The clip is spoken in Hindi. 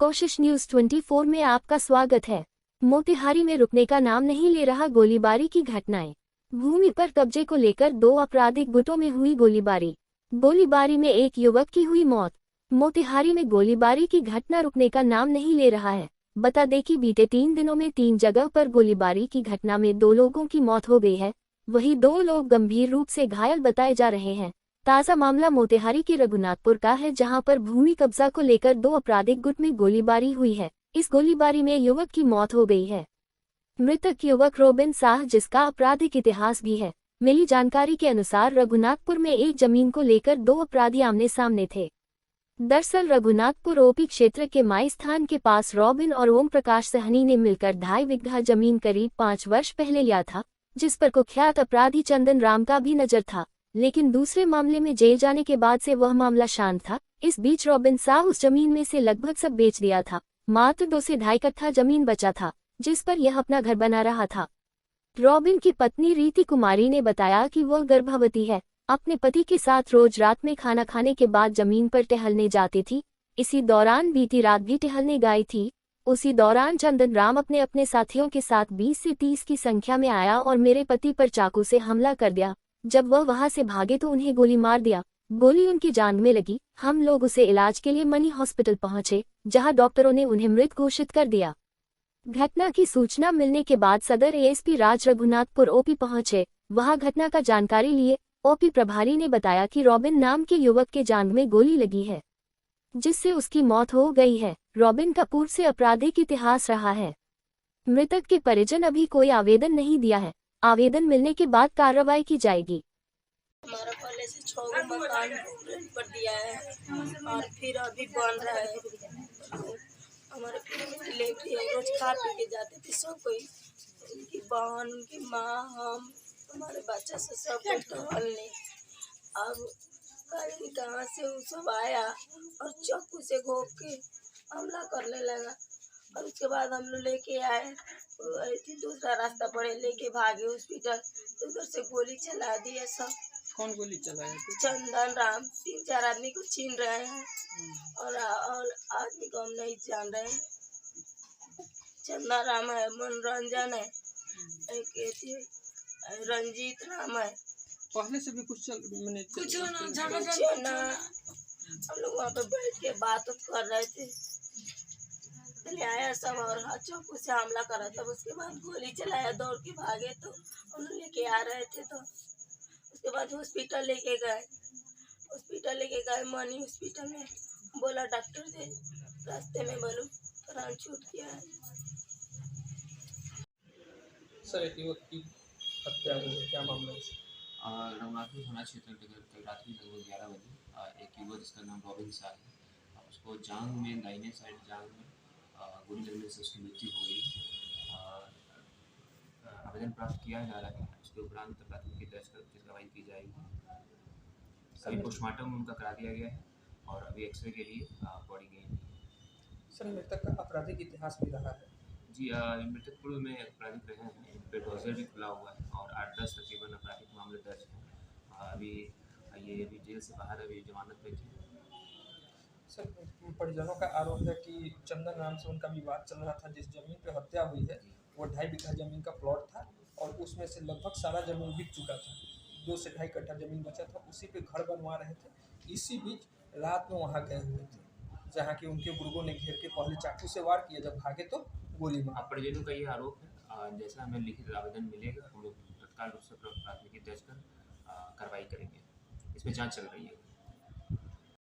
कोशिश न्यूज़ 24 में आपका स्वागत है। मोतिहारी में रुकने का नाम नहीं ले रहा गोलीबारी की घटनाएं। भूमि पर कब्जे को लेकर दो आपराधिक गुटों में हुई गोलीबारी में एक युवक की हुई मौत। मोतिहारी में गोलीबारी की घटना रुकने का नाम नहीं ले रहा है। बता दें कि बीते 3 दिनों में 3 जगह पर गोलीबारी की घटना में 2 लोगों की मौत हो गई है, वहीं 2 लोग गंभीर रूप से घायल बताए जा रहे हैं। ताज़ा मामला मोतिहारी के रघुनाथपुर का है, जहां पर भूमि कब्जा को लेकर 2 आपराधिक गुट में गोलीबारी हुई है। इस गोलीबारी में युवक की मौत हो गई है। मृतक युवक रॉबिन साह, जिसका आपराधिक इतिहास भी है। मिली जानकारी के अनुसार रघुनाथपुर में एक जमीन को लेकर 2 अपराधी आमने सामने थे। दरअसल रघुनाथपुर ओपी क्षेत्र के माई स्थान के पास रॉबिन और ओम प्रकाश सहनी ने मिलकर 2.5 बीघा जमीन करीब 5 वर्ष पहले लिया था, जिस पर कुख्यात अपराधी चंदन राम का भी नजर था। लेकिन दूसरे मामले में जेल जाने के बाद से वह मामला शांत था। इस बीच रॉबिन साह उस जमीन में से लगभग सब बेच दिया था। मात्र 2 से 2.5 कट्ठा जमीन बचा था, जिस पर यह अपना घर बना रहा था। रॉबिन की पत्नी रीति कुमारी ने बताया कि वह गर्भवती है। अपने पति के साथ रोज रात में खाना खाने के बाद जमीन पर टहलने जाती थी। इसी दौरान बीती रात भी टहलने गई थी। उसी दौरान चंदन राम अपने साथियों के साथ 20 से 30 की संख्या में आया और मेरे पति पर चाकू से हमला कर दिया। जब वह वहां से भागे तो उन्हें गोली मार दिया। गोली उनकी जांघ में लगी। हम लोग उसे इलाज के लिए मनी हॉस्पिटल पहुंचे, जहां डॉक्टरों ने उन्हें मृत घोषित कर दिया। घटना की सूचना मिलने के बाद सदर एएसपी राज रघुनाथपुर ओपी पहुंचे। वहां घटना का जानकारी लिए ओपी प्रभारी ने बताया कि रॉबिन नाम के युवक के जांघ में गोली लगी है, जिससे उसकी मौत हो गई है। रॉबिन का पूर्व से आपराधिक इतिहास रहा है। मृतक के परिजन अभी कोई आवेदन नहीं दिया है। आवेदन मिलने के बाद कार्रवाई की जाएगी। हमारा पहले से 6 गो मकान रेंट पर दिया है और फिर अभी बन रहा है। हमारे डिलीवरी है, रोज खा पी के जाते थे सब कोई, उनकी बहन, उनकी माँ, हम, हमारे बच्चा से सब कोई टहलने। अब कहाँ से वो सब आया और चाकू से घोप के हमला करने लगा। और उसके बाद हम लोग लेके आए, दूसरा रास्ता पड़े लेके भागे हॉस्पिटल, तो उधर से गोली चला दिया सब। कौन गोली चलाया? चंदन राम। 3-4 आदमी को छीन रहे हैं और आदमी को हम नहीं जान रहे हैं। चंदन राम है, मनोरंजन है, एक रंजीत राम है। पहले से भी कुछ ना हम लोग वहाँ पे बैठ के बात कर रहे थे, पहले आया सब और चाकू से हमला करा, तब उसके बाद गोली चलाया, दौड़ के भागे तो हम लोग लेके आ रहे थे। तो उसके बाद हॉस्पिटल लेके गए मनी हॉस्पिटल में। बोला डॉक्टर से रास्ते में बोलो प्राण छूट गया है। सर, एक युवक की हत्या हुई है, क्या मामला है? रघुनाथपुर थाना क्षेत्र अंतर्गत कल रात में लगभग 11 बजे एक युवक जिसका नाम रॉबिन साह है, उसको जांघ में, दाहिने साइड जांघ में गोली लगने से उसकी मृत्यु हो गई है। आवेदन प्राप्त किया जा रहा है। उसके उपरांत प्राथमिकी दर्ज कर उचित कार्रवाई की जाएगी। सभी पोस्टमार्टम उनका करा दिया गया है और अभी एक्सरे के लिए बॉडी गई। सर, मृतक का आपराधिक इतिहास भी रहा है? जी, मृतक पूर्व में आपराधिक रहे हैं। इन पे डॉजर भी खुला हुआ है और 8-10 तकरीबन आपराधिक मामले दर्ज हैं। अभी ये अभी जेल से बाहर अभी जमानत पे थे। सर, परिजनों का आरोप है कि चंदन राम से उनका विवाद चल रहा था। जिस जमीन पे हत्या हुई है वो 2.5 बीघा जमीन का प्लॉट था और उसमें से लगभग सारा जमीन बिक चुका था। 2 से 2.5 कट्ठा जमीन बचा था, उसी पे घर बनवा रहे थे। इसी बीच रात में वहाँ गए हुए थे, जहाँ के उनके गुर्गों ने घेर के पहले चाकू से वार किया, जब भागे तो गोली मार। परिजनों का ये आरोप है। जैसा हमें लिखित आवेदन मिलेगा हम लोग तत्काल रूप से प्राथमिकी दर्ज कर कार्रवाई करेंगे। इसमें जांच चल रही है।